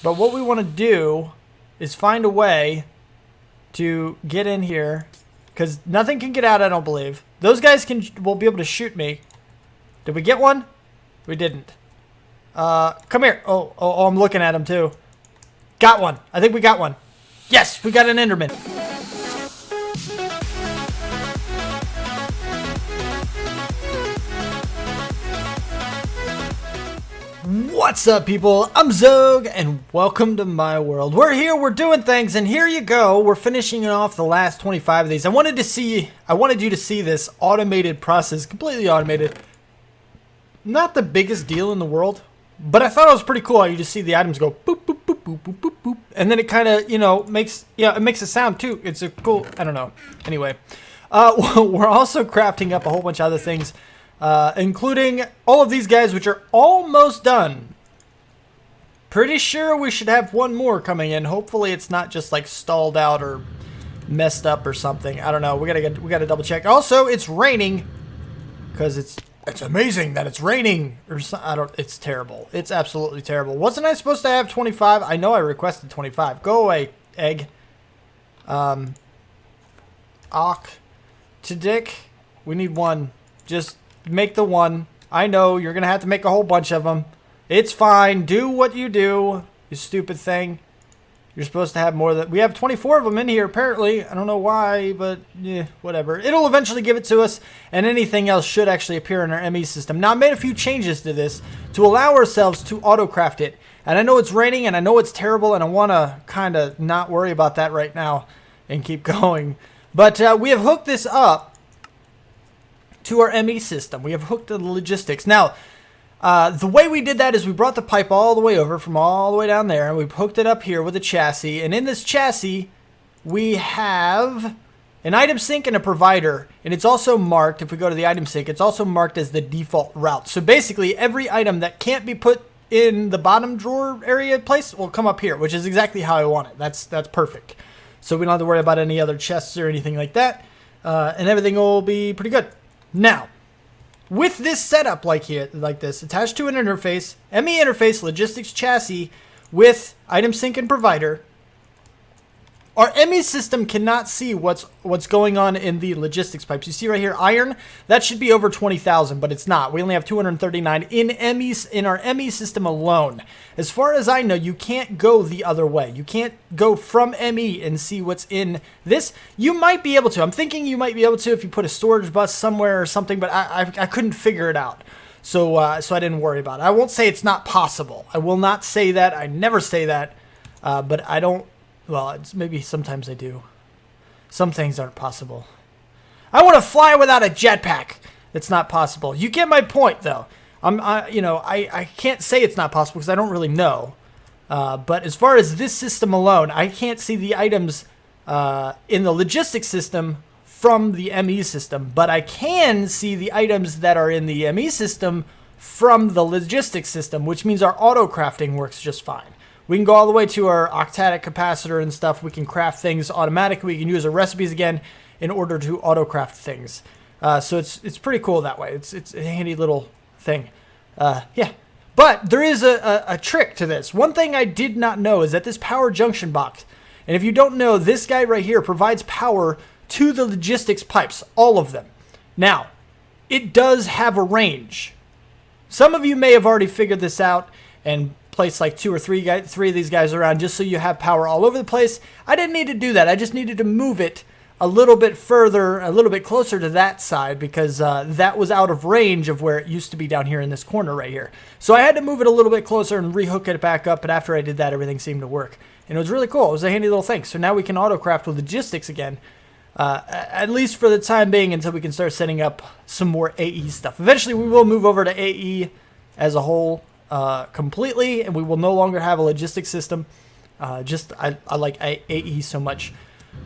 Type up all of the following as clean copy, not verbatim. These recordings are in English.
But what we want to do is find a way to get in here, because nothing can get out, I don't believe. Those guys will be able to shoot me. Did we get one? We didn't. Come here. Oh, I'm looking at him too. Got one. I think we got one. Yes, we got an Enderman. What's up, people? I'm Xogue, and welcome to my world. We're here, we're doing things, and here you go. We're finishing off the last 25 of these. I wanted you to see this automated process, completely automated. Not the biggest deal in the world, but I thought it was pretty cool how you just see the items go boop, boop, boop, boop, boop, boop, boop, and then it kind of, you know, makes a sound too. It's a cool, I don't know. Anyway, we're also crafting up a whole bunch of other things. Including all of these guys, which are almost done. Pretty sure we should have one more coming in. Hopefully it's not just like stalled out or messed up or something. I don't know. We gotta double check. Also, it's raining, because it's amazing that it's raining. Or it's terrible. It's absolutely terrible. Wasn't I supposed to have 25? I know I requested 25. Go away, egg. To Dick. We need one. Just make the one. I know you're gonna have to make a whole bunch of them. It's fine. Do what you do, you stupid thing. You're supposed to have more than... We have 24 of them in here, apparently. I don't know why, but yeah, whatever. It'll eventually give it to us, and anything else should actually appear in our ME system. Now, I made a few changes to this to allow ourselves to auto-craft it. And I know it's raining, and I know it's terrible, and I want to kind of not worry about that right now and keep going. But we have hooked this up to our ME system. We have hooked the logistics. Now, the way we did that is we brought the pipe all the way over from all the way down there, and we hooked it up here with a chassis. And in this chassis, we have an item sink and a provider. And it's also marked, if we go to the item sink, it's also marked as the default route. So basically, every item that can't be put in the bottom drawer area place will come up here, which is exactly how I want it. That's perfect. So we don't have to worry about any other chests or anything like that. And everything will be pretty good. Now, with this setup like this, attached to an interface, ME interface, logistics chassis with item sync and provider, our ME system cannot see what's going on in the logistics pipes. You see right here, iron, that should be over 20,000, but it's not. We only have 239 in our ME system alone. As far as I know, you can't go the other way. You can't go from ME and see what's in this. You might be able to. I'm thinking you might be able to if you put a storage bus somewhere or something, but I couldn't figure it out. So I didn't worry about it. I won't say it's not possible. I will not say that. I never say that. But I don't. Well, it's maybe sometimes I do. Some things aren't possible. I want to fly without a jetpack. It's not possible. You get my point, though. I can't say it's not possible because I don't really know. But as far as this system alone, I can't see the items in the logistics system from the ME system. But I can see the items that are in the ME system from the logistics system, which means our auto crafting works just fine. We can go all the way to our octadic capacitor and stuff. We can craft things automatically. We can use our recipes again in order to auto-craft things. So it's pretty cool that way. It's a handy little thing. Yeah. But there is a trick to this. One thing I did not know is that this power junction box, and if you don't know, this guy right here provides power to the logistics pipes, all of them. Now, it does have a range. Some of you may have already figured this out and place like three of these guys around just so you have power all over the place. I didn't need to do that. I just needed to move it a little bit further, a little bit closer to that side, because that was out of range of where it used to be down here in this corner right here. So I had to move it a little bit closer and rehook it back up, but after I did that, everything seemed to work. And it was really cool. It was a handy little thing. So now we can auto-craft with logistics again, at least for the time being, until we can start setting up some more AE stuff. Eventually, we will move over to AE as a whole, completely, and we will no longer have a logistics system. I like AE so much.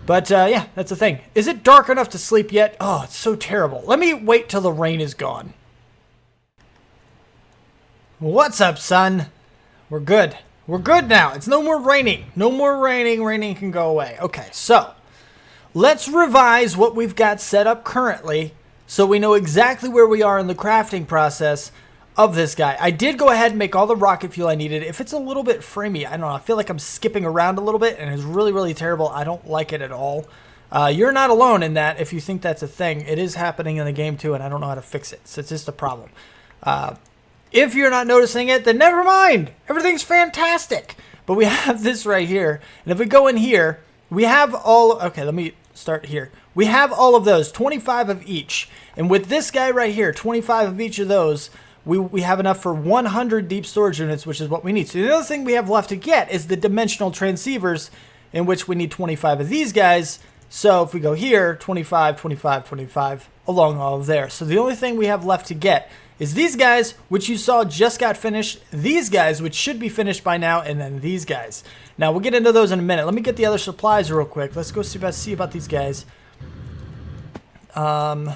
But yeah, that's the thing. Is it dark enough to sleep yet? Oh, it's so terrible. Let me wait till the rain is gone. What's up, son? We're good. We're good now. It's no more raining. No more raining. Raining can go away. Okay, so let's revise what we've got set up currently so we know exactly where we are in the crafting process of this guy. I did go ahead and make all the rocket fuel I needed. If it's a little bit framey, I don't know. I feel like I'm skipping around a little bit, and it's really, really terrible. I don't like it at all. You're not alone in that if you think that's a thing. It is happening in the game too, and I don't know how to fix it. So it's just a problem. If you're not noticing it, then never mind. Everything's fantastic. But we have this right here. And if we go in here, we have all... Okay, let me start here. We have all of those, 25 of each. And with this guy right here, 25 of each of those... We have enough for 100 deep storage units, which is what we need. So the other thing we have left to get is the dimensional transceivers, in which we need 25 of these guys. So if we go here, 25, 25, 25, along all of there. So the only thing we have left to get is these guys, which you saw just got finished, these guys, which should be finished by now, and then these guys. Now, we'll get into those in a minute. Let me get the other supplies real quick. Let's go see about these guys. No.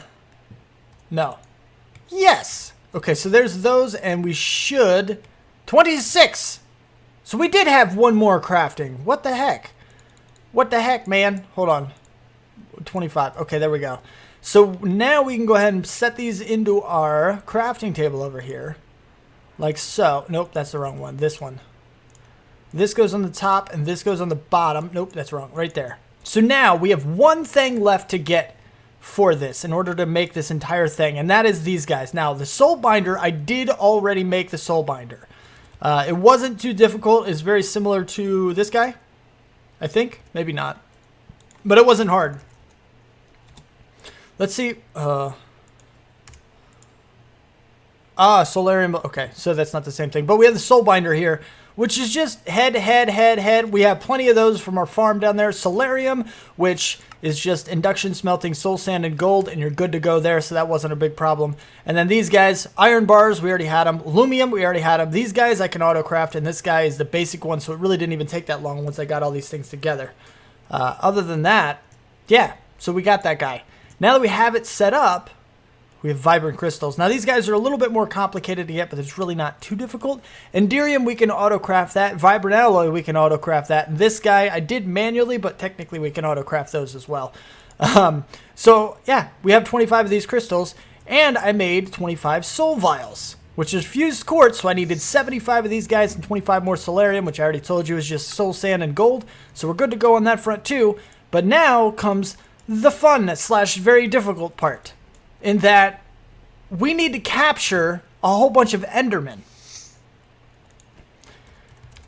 Yes! Okay, so there's those, and we should... 26! So we did have one more crafting. What the heck? What the heck, man? Hold on. 25. Okay, there we go. So now we can go ahead and set these into our crafting table over here. Like so. Nope, that's the wrong one. This one. This goes on the top, and this goes on the bottom. Nope, that's wrong. Right there. So now we have one thing left to get for this in order to make this entire thing, and that is these guys. Now the soul binder, I did already make the soul binder. It wasn't too difficult. It's very similar to this guy, I think. Maybe not, but it wasn't hard. Let's see. Solarium. Okay, so that's not the same thing, but we have the soul binder here, which is just head. We have plenty of those from our farm down there. Solarium, which is just induction smelting soul sand and gold, and you're good to go there, so that wasn't a big problem. And then these guys, iron bars, we already had them. Lumium, we already had them. These guys I can auto-craft, and this guy is the basic one, so it really didn't even take that long once I got all these things together. Other than that, yeah, so we got that guy. Now that we have it set up, we have vibrant crystals. Now these guys are a little bit more complicated to get, but it's really not too difficult. Enderium, we can auto-craft that. Vibrant alloy, we can auto-craft that. And this guy, I did manually, but technically we can auto-craft those as well. So yeah, we have 25 of these crystals, and I made 25 soul vials, which is fused quartz. So I needed 75 of these guys and 25 more solarium, which I already told you is just soul sand and gold. So we're good to go on that front too. But now comes the fun / very difficult part, in that we need to capture a whole bunch of Endermen.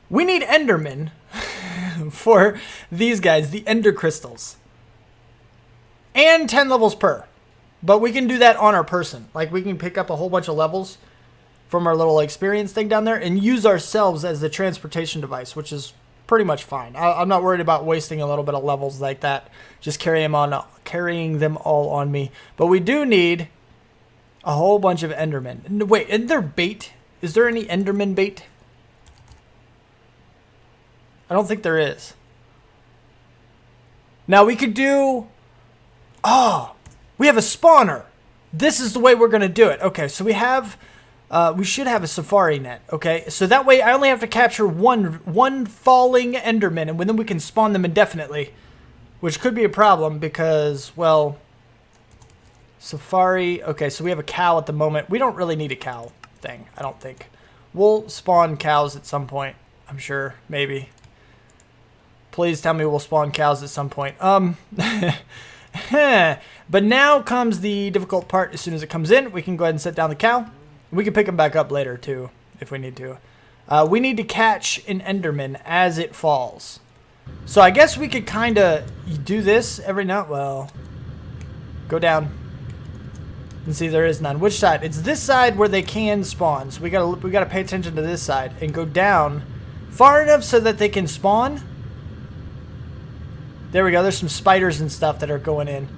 We need Endermen for these guys, the Ender Crystals. And 10 levels per. But we can do that on our person. Like, we can pick up a whole bunch of levels from our little experience thing down there and use ourselves as the transportation device, which is pretty much fine. I'm not worried about wasting a little bit of levels like that. Just carrying them all on me. But we do need a whole bunch of Endermen. Wait, isn't there bait? Is there any Enderman bait? I don't think there is. Now we could do... Oh, we have a spawner. This is the way we're going to do it. Okay, so we have... we should have a safari net, okay? So that way I only have to capture one falling Enderman, and then we can spawn them indefinitely. Which could be a problem because, well... Safari. Okay, so we have a cow at the moment. We don't really need a cow thing, I don't think. We'll spawn cows at some point, I'm sure. Maybe. Please tell me we'll spawn cows at some point. But now comes the difficult part. As soon as it comes in, we can go ahead and set down the cow. We can pick them back up later, too, if we need to. We need to catch an Enderman as it falls. So I guess we could kind of do this every now... Well, go down. And see, there is none. Which side? It's this side where they can spawn. So we gotta pay attention to this side and go down far enough so that they can spawn. There we go. There's some spiders and stuff that are going in.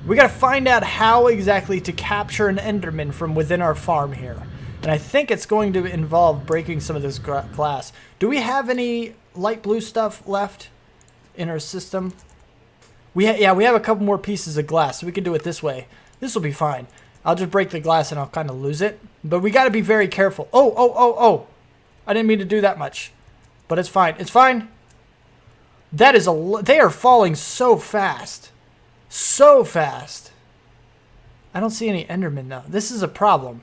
We gotta find out how exactly to capture an Enderman from within our farm here. And I think it's going to involve breaking some of this glass. Do we have any light blue stuff left in our system? Yeah, we have a couple more pieces of glass, so we can do it this way. This will be fine. I'll just break the glass and I'll kind of lose it. But we got to be very careful. Oh. I didn't mean to do that much. But it's fine. It's fine. That is they are falling so fast. So fast. I don't see any Endermen, though. This is a problem.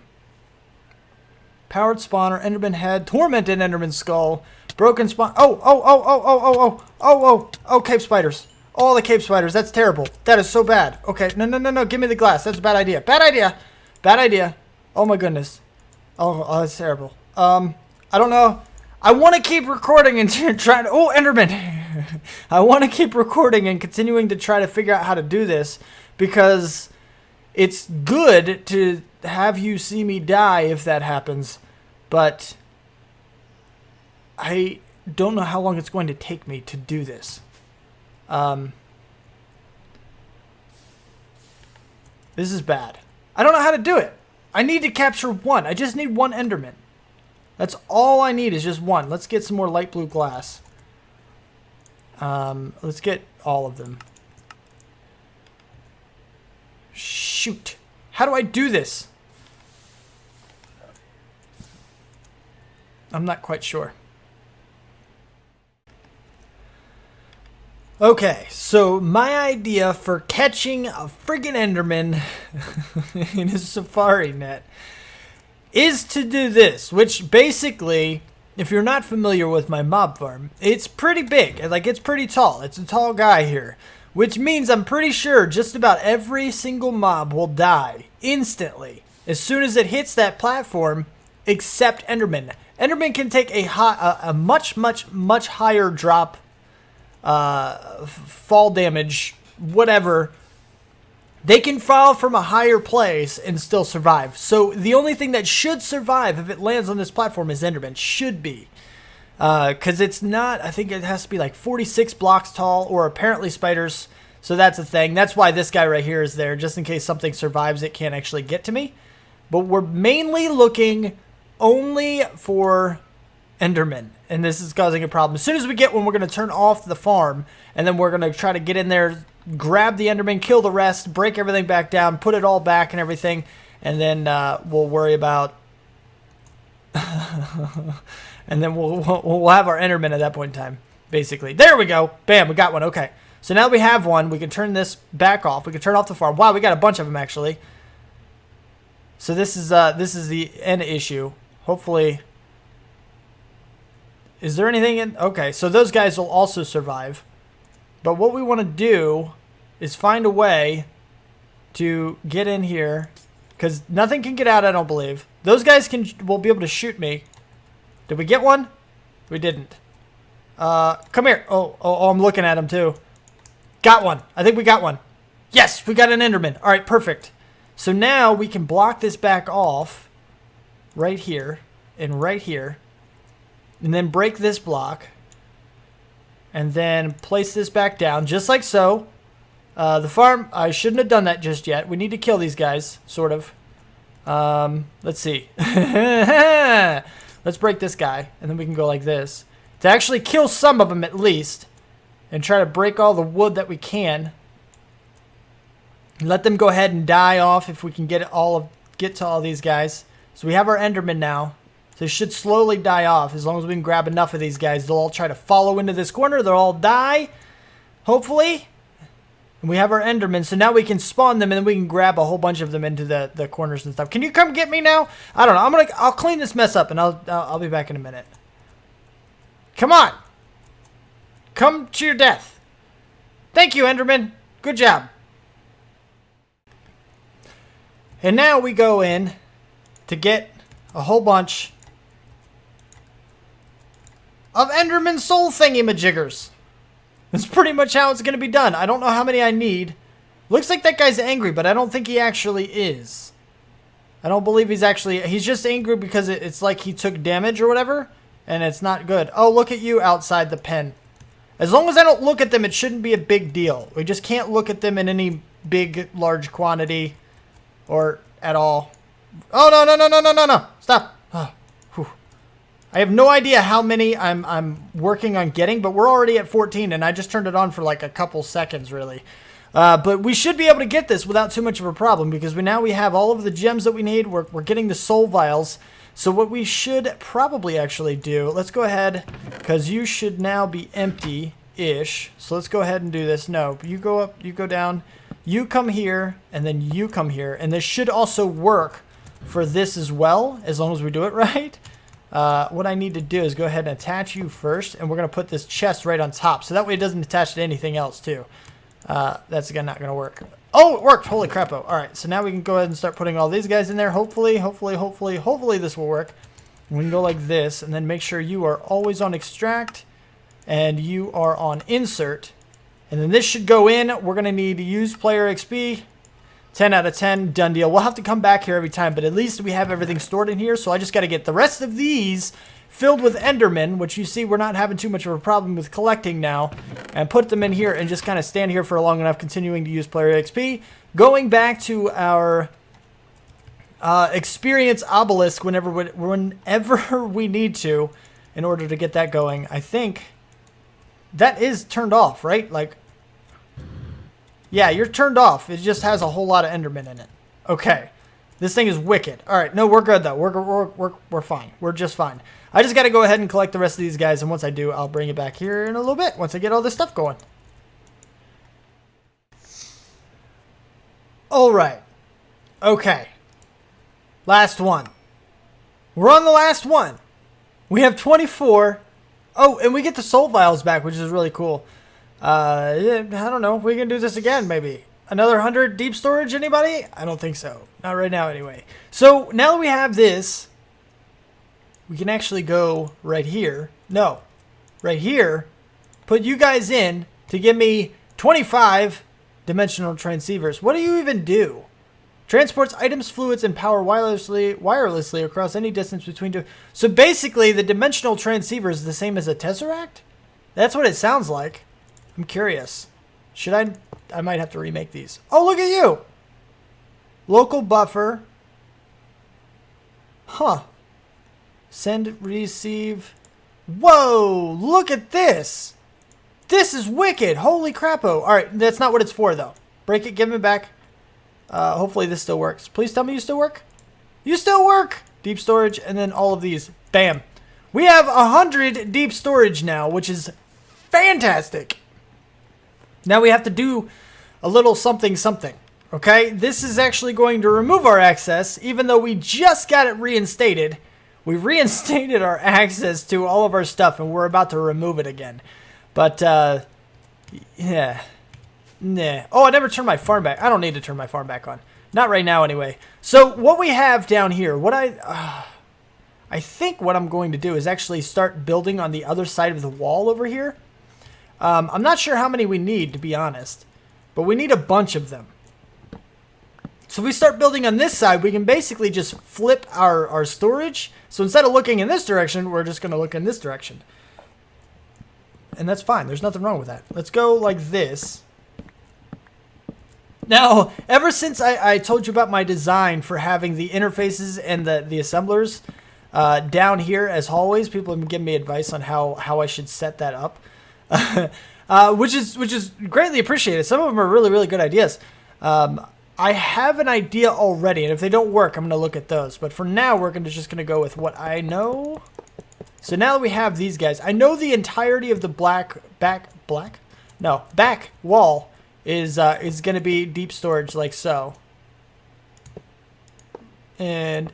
Powered spawner, Enderman head, tormented Enderman skull, broken spawn. Oh, cave spiders. All the cave spiders. That's terrible. That is so bad. Okay, no. Give me the glass. That's a bad idea. Bad idea. Oh my goodness. Oh, that's terrible. I don't know. I want to keep recording and trying to... Oh, Enderman. I want to keep recording and continuing to try to figure out how to do this because it's good to have you see me die if that happens, but I don't know how long it's going to take me to do this. This is bad. I don't know how to do it. I need to capture one. I just need one Enderman. That's all I need is just one. Let's get some more light blue glass. Let's get all of them. Shoot. How do I do this? I'm not quite sure. Okay, so my idea for catching a friggin' Enderman in a safari net is to do this, which basically, if you're not familiar with my mob farm, it's pretty big. Like, it's pretty tall. It's a tall guy here, which means I'm pretty sure just about every single mob will die instantly as soon as it hits that platform, except Enderman. Enderman can take a much higher drop, fall damage, whatever. They can fall from a higher place and still survive. So the only thing that should survive if it lands on this platform is Enderman. Should be. Because it's not, I think it has to be like 46 blocks tall, or apparently spiders. So that's a thing. That's why this guy right here is there, just in case something survives, it can't actually get to me. But we're mainly looking only for Enderman, and this is causing a problem. As soon as we get one, we're going to turn off the farm, and then we're going to try to get in there, grab the Enderman, kill the rest, break everything back down, put it all back and everything, and then we'll worry about... and then we'll have our Enderman at that point in time, basically. There we go. Bam, we got one. Okay. So now we have one. We can turn this back off. We can turn off the farm. Wow, we got a bunch of them, actually. So this is the end issue. Hopefully... Is there anything in... Okay, so those guys will also survive. But what we want to do is find a way to get in here. Because nothing can get out, I don't believe. Those guys will be able to shoot me. Did we get one? We didn't. Come here. Oh, I'm looking at him too. Got one. I think we got one. Yes, we got an Enderman. All right, perfect. So now we can block this back off. Right here. And right here. And then break this block. And then place this back down, just like so. The farm, I shouldn't have done that just yet. We need to kill these guys, sort of. Let's see. Let's break this guy, and then we can go like this. To actually kill some of them at least. And try to break all the wood that we can. Let them go ahead and die off if we can get to all these guys. So we have our Enderman now. So they should slowly die off as long as we can grab enough of these guys. They'll all try to follow into this corner. They'll all die, hopefully. And we have our Endermen, so now we can spawn them and then we can grab a whole bunch of them into the corners and stuff. Can you come get me now? I don't know. I'll clean this mess up and I'll be back in a minute. Come on. Come to your death. Thank you, Enderman. Good job. And now we go in to get a whole bunch of Enderman soul thingy-majiggers. That's pretty much how it's going to be done. I don't know how many I need. Looks like that guy's angry, but I don't think he actually is. I don't believe he's actually... He's just angry because it's like he took damage or whatever, and it's not good. Oh, look at you outside the pen. As long as I don't look at them, it shouldn't be a big deal. We just can't look at them in any big, large quantity or at all. Oh, no. Stop. Oh, I have no idea how many I'm working on getting, but we're already at 14, and I just turned it on for like a couple seconds, really. But we should be able to get this without too much of a problem, because now we have all of the gems that we need. We're getting the soul vials. So what we should probably actually do, let's go ahead, because you should now be empty-ish. So let's go ahead and do this. No, you go up, you go down, you come here, and then you come here. And this should also work for this as well, as long as we do it right. What I need to do is go ahead and attach you first, and we're going to put this chest right on top, so that way it doesn't attach to anything else too. That's again not going to work. Oh, it worked! Holy crap! All right, so now we can go ahead and start putting all these guys in there. Hopefully this will work. We can go like this, and then make sure you are always on extract, and you are on insert, and then this should go in. We're going to need to use player XP. 10 out of 10, done deal. We'll have to come back here every time, but at least we have everything stored in here, so I just got to get the rest of these filled with Endermen, which you see we're not having too much of a problem with collecting now, and put them in here and just kind of stand here for long enough, continuing to use player XP. Going back to our experience obelisk whenever we need to in order to get that going. I think that is turned off, right? Like, yeah, you're turned off. It just has a whole lot of Endermen in it. Okay. This thing is wicked. All right. No, we're good, though. We're fine. We're just fine. I just got to go ahead and collect the rest of these guys, and once I do, I'll bring it back here in a little bit once I get all this stuff going. All right. Okay. Last one. We're on the last one. We have 24. Oh, and we get the soul vials back, which is really cool. I don't know. We can do this again, maybe. Another 100 deep storage, anybody? I don't think so. Not right now, anyway. So, now that we have this, we can actually go right here. No. Right here. Put you guys in to give me 25 dimensional transceivers. What do you even do? Transports items, fluids, and power wirelessly across any distance between two. So, basically, the dimensional transceiver is the same as a tesseract? That's what it sounds like. I'm curious. Should I might have to remake these. Oh, look at you! Local buffer. Huh. Send, receive. Whoa! Look at this! This is wicked! Holy crapo! Alright, that's not what it's for, though. Break it, give it back. Hopefully this still works. Please tell me you still work. You still work! Deep storage, and then all of these. Bam! We have 100 deep storage now, which is fantastic! Now we have to do a little something, okay? This is actually going to remove our access, even though we just got it reinstated. We reinstated our access to all of our stuff, and we're about to remove it again. But, yeah. Nah. Oh, I never turned my farm back. I don't need to turn my farm back on. Not right now, anyway. So, what we have down here, I think what I'm going to do is actually start building on the other side of the wall over here. I'm not sure how many we need, to be honest, but we need a bunch of them. So if we start building on this side, we can basically just flip our storage. So instead of looking in this direction, we're just going to look in this direction. And that's fine. There's nothing wrong with that. Let's go like this. Now, ever since I told you about my design for having the interfaces and the assemblers down here as hallways, people have been giving me advice on how I should set that up. Which is greatly appreciated. Some of them are really, really good ideas. I have an idea already, and if they don't work, I'm going to look at those. But for now, we're just going to go with what I know. So now that we have these guys, I know the entirety of the back wall is going to be deep storage like so. And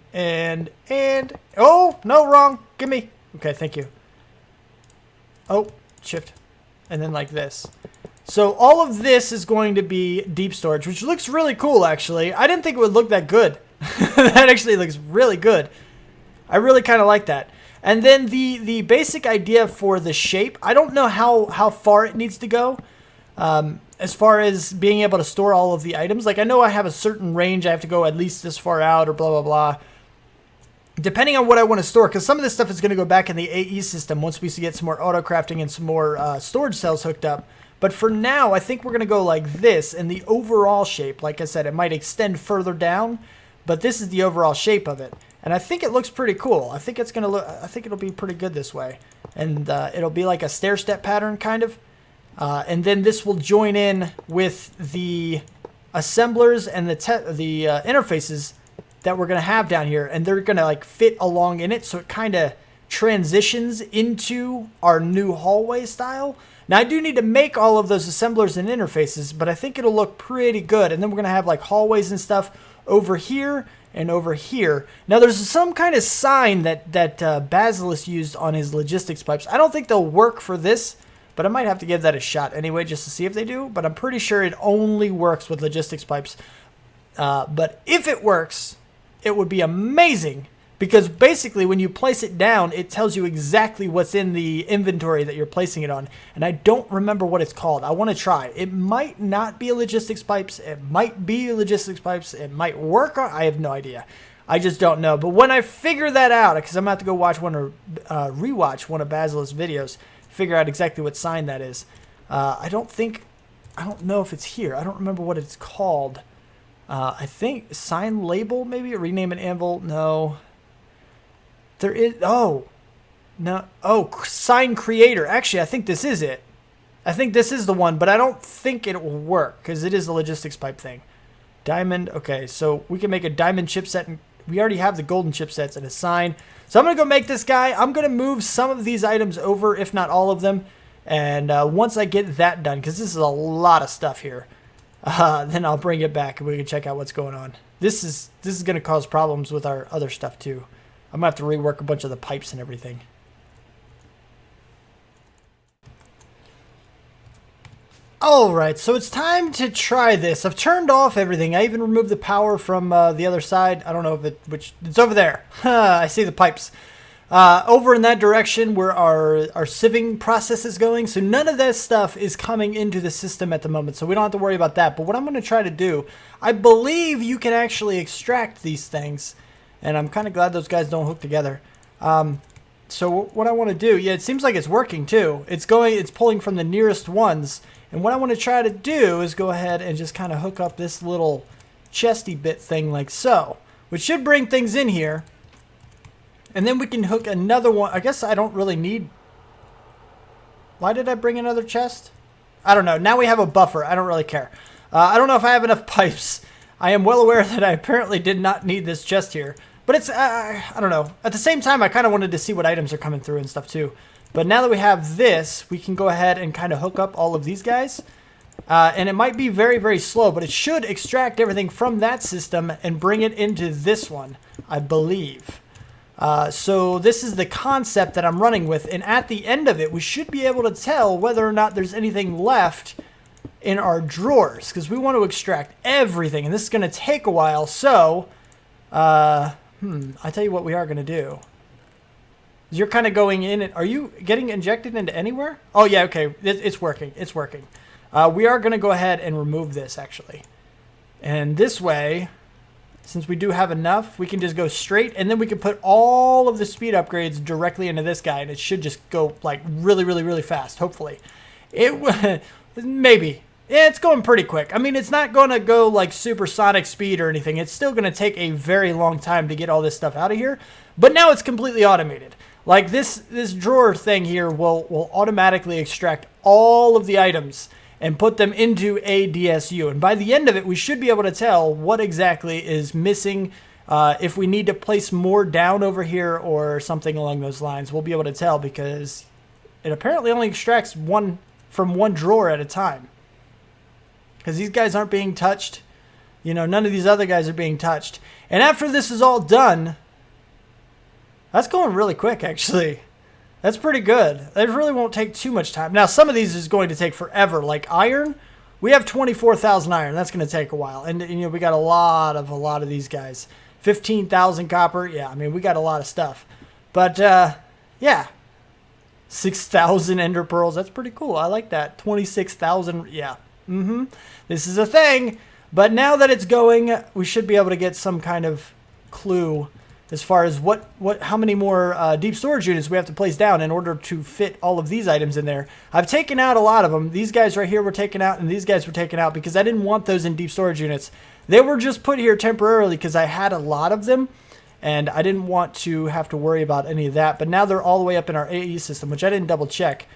oh, no, wrong. Give me. Okay, thank you. Oh, shift. And then like this. So all of this is going to be deep storage, which looks really cool, actually. I didn't think it would look that good. That actually looks really good. I really kind of like that. And then the basic idea for the shape, I don't know how far it needs to go. As far as being able to store all of the items. Like, I know I have a certain range. I have to go at least this far out or blah, blah, blah. Depending on what I want to store, because some of this stuff is going to go back in the AE system once we get some more auto crafting and some more storage cells hooked up. But for now, I think we're going to go like this, and the overall shape, like I said, it might extend further down, but this is the overall shape of it. And I think it looks pretty cool. I think it's going to look, I think it'll be pretty good this way. And it'll be like a stair-step pattern, kind of. And then this will join in with the assemblers and the interfaces that we're going to have down here, and they're going to like fit along in it, so it kind of transitions into our new hallway style. Now, I do need to make all of those assemblers and interfaces, but I think it'll look pretty good. And then we're going to have like hallways and stuff over here, and over here. Now, there's some kind of sign that Basilisk used on his logistics pipes. I don't think they'll work for this, but I might have to give that a shot anyway just to see if they do. But I'm pretty sure it only works with logistics pipes. But if it works, it would be amazing. Because basically, when you place it down, it tells you exactly what's in the inventory that you're placing it on. And I don't remember what it's called. I want to try. It might not be a logistics pipes. It might be logistics pipes. It might work. I have no idea. I just don't know. But when I figure that out, because I'm going to have to go watch one or rewatch one of Basilisk's videos, figure out exactly what sign that is. I don't know if it's here. I don't remember what it's called. I think sign label, maybe rename an anvil. No. There is, oh, no, oh, sign creator. Actually, I think this is it. I think this is the one, but I don't think it will work because it is a logistics pipe thing. Diamond, okay, so we can make a diamond chipset, and we already have the golden chipsets and a sign. So I'm going to go make this guy. I'm going to move some of these items over, if not all of them. And once I get that done, because this is a lot of stuff here, then I'll bring it back and we can check out what's going on. This is going to cause problems with our other stuff too. I'm going to have to rework a bunch of the pipes and everything. Alright, so it's time to try this. I've turned off everything. I even removed the power from the other side. I don't know if it's over there. I see the pipes. Over in that direction where our sieving process is going. So none of this stuff is coming into the system at the moment. So we don't have to worry about that. But what I'm going to try to do, I believe you can actually extract these things. And I'm kind of glad those guys don't hook together. So what I want to do, yeah, it seems like it's working too. It's pulling from the nearest ones. And what I want to try to do is go ahead and just kind of hook up this little chesty bit thing like so. Which should bring things in here. And then we can hook another one. I guess I don't really need... Why did I bring another chest? I don't know. Now we have a buffer. I don't really care. I don't know if I have enough pipes. I am well aware that I apparently did not need this chest here. But it's, I don't know. At the same time, I kind of wanted to see what items are coming through and stuff too. But now that we have this, we can go ahead and kind of hook up all of these guys. And it might be very, very slow, but it should extract everything from that system and bring it into this one, I believe. So this is the concept that I'm running with. And at the end of it, we should be able to tell whether or not there's anything left in our drawers. Because we want to extract everything. And this is going to take a while. So, I tell you what we are going to do. You're kind of going in. Are you getting injected into anywhere? Oh, yeah, okay. It's working. It's working. We are going to go ahead and remove this, actually. And this way, since we do have enough, we can just go straight. And then we can put all of the speed upgrades directly into this guy. And it should just go, like, really, really, really fast, hopefully. Maybe. Yeah, it's going pretty quick. I mean, it's not going to go like supersonic speed or anything. It's still going to take a very long time to get all this stuff out of here. But now it's completely automated. Like this drawer thing here will automatically extract all of the items and put them into a DSU. And by the end of it, we should be able to tell what exactly is missing. If we need to place more down over here or something along those lines, we'll be able to tell because it apparently only extracts one from one drawer at a time. Because these guys aren't being touched. You know, none of these other guys are being touched. And after this is all done, that's going really quick, actually. That's pretty good. It really won't take too much time. Now, some of these is going to take forever. Like iron, we have 24,000 iron. That's going to take a while. And, you know, we got a lot of these guys. 15,000 copper. Yeah, I mean, we got a lot of stuff. But, yeah. 6,000 ender pearls. That's pretty cool. I like that. 26,000. Yeah. This is a thing, but now that it's going, we should be able to get some kind of clue as far as how many more deep storage units we have to place down in order to fit all of these items in there. I've taken out a lot of them. These guys right here were taken out, and these guys were taken out because I didn't want those in deep storage units. They were just put here temporarily because I had a lot of them, and I didn't want to have to worry about any of that. But now they're all the way up in our AE system, which I didn't double check.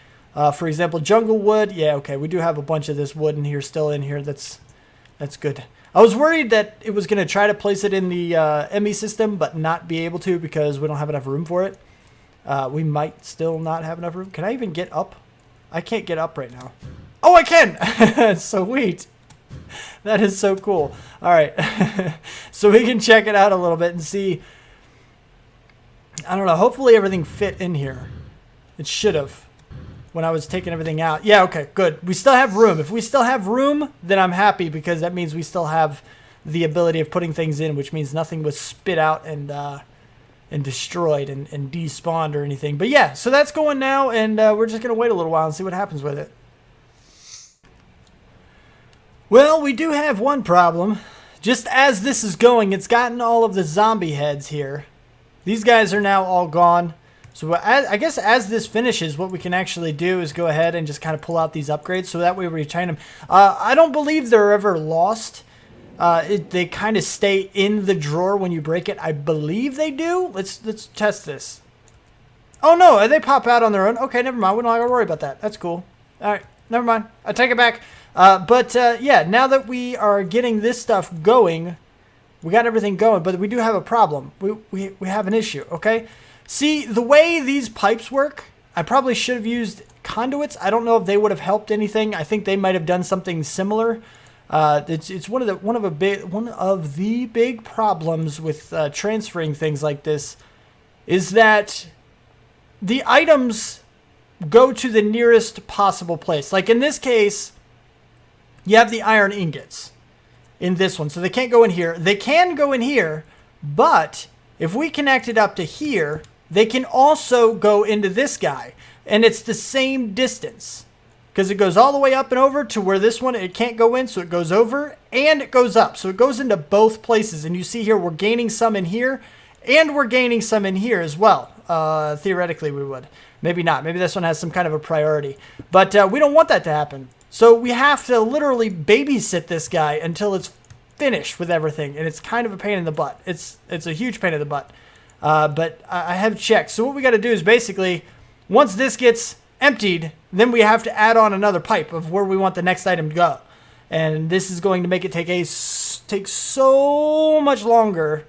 For example, jungle wood. Yeah, okay, we do have a bunch of this wood in here, still in here. That's good. I was worried that it was going to try to place it in the ME system, but not be able to because we don't have enough room for it. We might still not have enough room. Can I even get up? I can't get up right now. Oh, I can! Sweet. That is so cool. All right. So we can check it out a little bit and see. I don't know. Hopefully everything fit in here. It should have when I was taking everything out. Yeah, okay, good. We still have room. If we still have room, then I'm happy because that means we still have the ability of putting things in, which means nothing was spit out and destroyed and despawned or anything. But yeah, so that's going now, and we're just going to wait a little while and see what happens with it. Well, we do have one problem. Just as this is going, it's gotten all of the zombie heads here. These guys are now all gone. So I guess as this finishes, what we can actually do is go ahead and just kind of pull out these upgrades so that way we retain them. I don't believe they're ever lost. They kind of stay in the drawer when you break it. I believe they do. Let's test this. Oh no, they pop out on their own. Okay, never mind. We don't have to worry about that. That's cool. All right, never mind. I take it back. Yeah, now that we are getting this stuff going, we got everything going, but we do have a problem. We have an issue, okay? See, the way these pipes work, I probably should have used conduits. I don't know if they would have helped anything. I think they might have done something similar. It's one of the big problems with transferring things like this is that the items go to the nearest possible place. Like in this case, you have the iron ingots in this one. So they can't go in here. They can go in here, but if we connect it up to here, they can also go into this guy. And it's the same distance because it goes all the way up and over to where this one, it can't go in. So it goes over and it goes up. So it goes into both places. And you see here, we're gaining some in here and we're gaining some in here as well. Theoretically, we would. Maybe not. Maybe this one has some kind of a priority. But we don't want that to happen. So we have to literally babysit this guy until it's finished with everything. And it's kind of a pain in the butt. It's a huge pain in the butt. But I have checked. So what we got to do is basically, once this gets emptied, then we have to add on another pipe of where we want the next item to go. And this is going to make it take so much longer.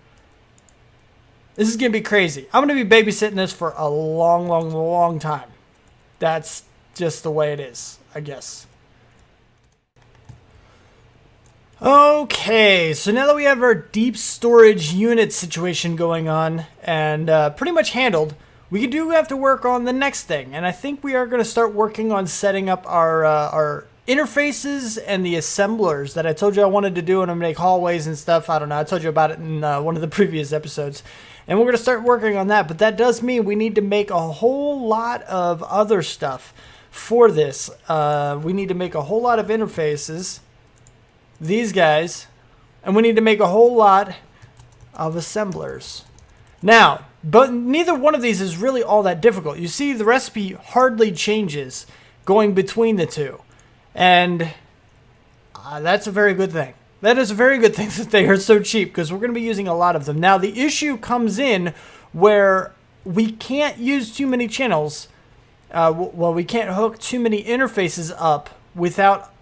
This is going to be crazy. I'm going to be babysitting this for a long, long, long time. That's just the way it is, I guess. Okay, so now that we have our deep storage unit situation going on and pretty much handled, we do have to work on the next thing. And I think we are going to start working on setting up our interfaces and the assemblers that I told you I wanted to do and make hallways and stuff. I don't know. I told you about it in one of the previous episodes. And we're going to start working on that. But that does mean we need to make a whole lot of other stuff for this. We need to make a whole lot of interfaces. These guys, and we need to make a whole lot of assemblers. Now, but neither one of these is really all that difficult. You see, the recipe hardly changes going between the two, and that's a very good thing. That is a very good thing that they are so cheap because we're going to be using a lot of them. Now, the issue comes in where we can't use too many channels. Well, we can't hook too many interfaces up without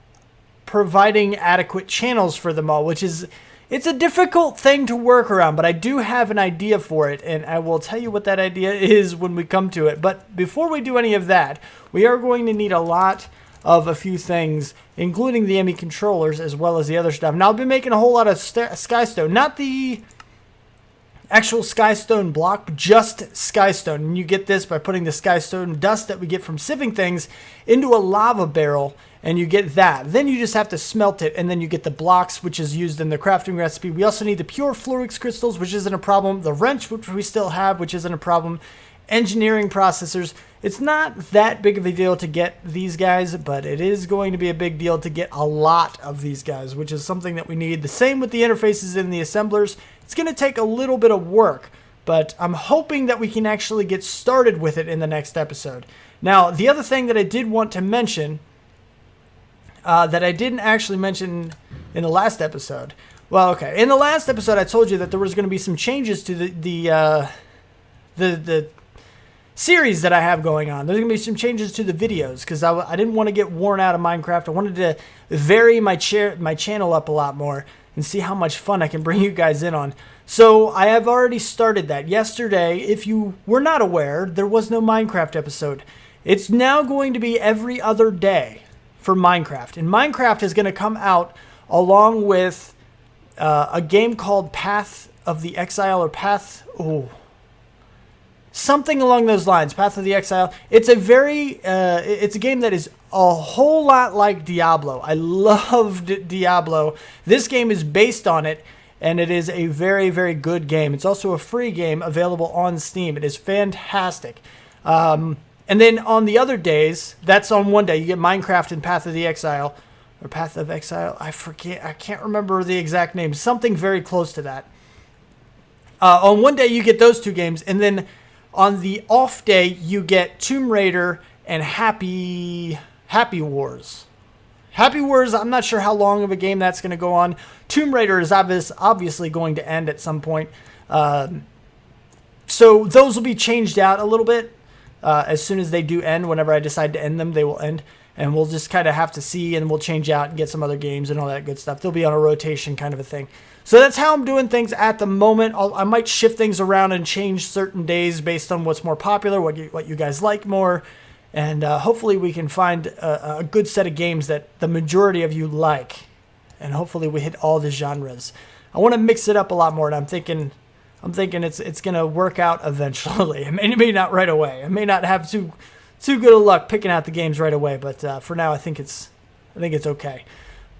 providing adequate channels for them all, which is, it's a difficult thing to work around, but I do have an idea for it, and I will tell you what that idea is when we come to it. But before we do any of that, we are going to need a lot of a few things, including the ME controllers as well as the other stuff. Now, I'll be making a whole lot of Skystone, not the actual Skystone block, but just Skystone. And you get this by putting the Skystone dust that we get from sieving things into a lava barrel, and you get that. Then you just have to smelt it, and then you get the blocks, which is used in the crafting recipe. We also need the pure fluorix crystals, which isn't a problem. The wrench, which we still have, which isn't a problem. Engineering processors. It's not that big of a deal to get these guys, but it is going to be a big deal to get a lot of these guys, which is something that we need. The same with the interfaces and the assemblers. It's going to take a little bit of work, but I'm hoping that we can actually get started with it in the next episode. Now, the other thing that I did want to mention, that I didn't actually mention in the last episode. Well, okay. In the last episode, I told you that there was going to be some changes to the series that I have going on. There's going to be some changes to the videos because I didn't want to get worn out of Minecraft. I wanted to vary my channel up a lot more and see how much fun I can bring you guys in on. So I have already started that. Yesterday, if you were not aware, there was no Minecraft episode. It's now going to be every other day for Minecraft. And Minecraft is going to come out along with a game called Path of the Exile or something along those lines, Path of the Exile. It's a it's a game that is a whole lot like Diablo. I loved Diablo. This game is based on it, and it is a very, very good game. It's also a free game available on Steam. It is fantastic. And then on the other days, that's on one day, you get Minecraft and Path of the Exile, or Path of Exile. I forget. I can't remember the exact name. Something very close to that. On one day, you get those two games, and then on the off day, you get Tomb Raider and Happy Wars. Happy Wars, I'm not sure how long of a game that's going to go on. Tomb Raider is obviously going to end at some point. So those will be changed out a little bit. As soon as they do end, whenever I decide to end them, they will end. And we'll just kind of have to see, and we'll change out and get some other games and all that good stuff. They'll be on a rotation kind of a thing. So that's how I'm doing things at the moment. I might shift things around and change certain days based on what's more popular, what you guys like more. And hopefully we can find a good set of games that the majority of you like. And hopefully we hit all the genres. I want to mix it up a lot more, and I'm thinking it's going to work out eventually. It may not right away. I may not have too good of luck picking out the games right away, but for now I think it's okay.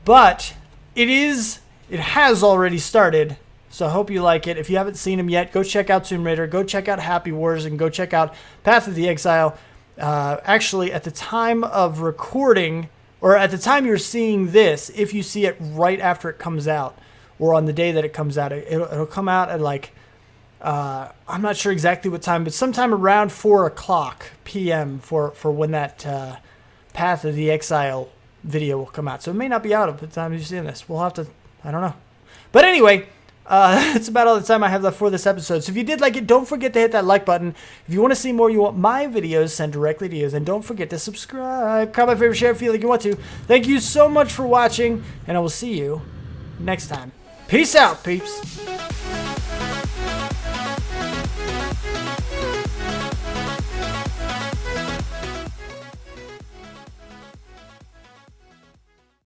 But it has already started, so I hope you like it. If you haven't seen them yet, go check out Tomb Raider, go check out Happy Wars, and go check out Path of the Exile. Actually, at the time of recording, or at the time you're seeing this, if you see it right after it comes out, or on the day that it comes out, it'll come out at like, I'm not sure exactly what time, but sometime around 4 o'clock p.m. for when that Path of the Exile video will come out. So it may not be out at the time you're seeing this. We'll have to, I don't know. But anyway, that's about all the time I have left for this episode. So if you did like it, don't forget to hit that like button. If you want to see more, you want my videos sent directly to you, then don't forget to subscribe. Comment, favorite, share if you feel like you want to. Thank you so much for watching, and I will see you next time. Peace out, peeps.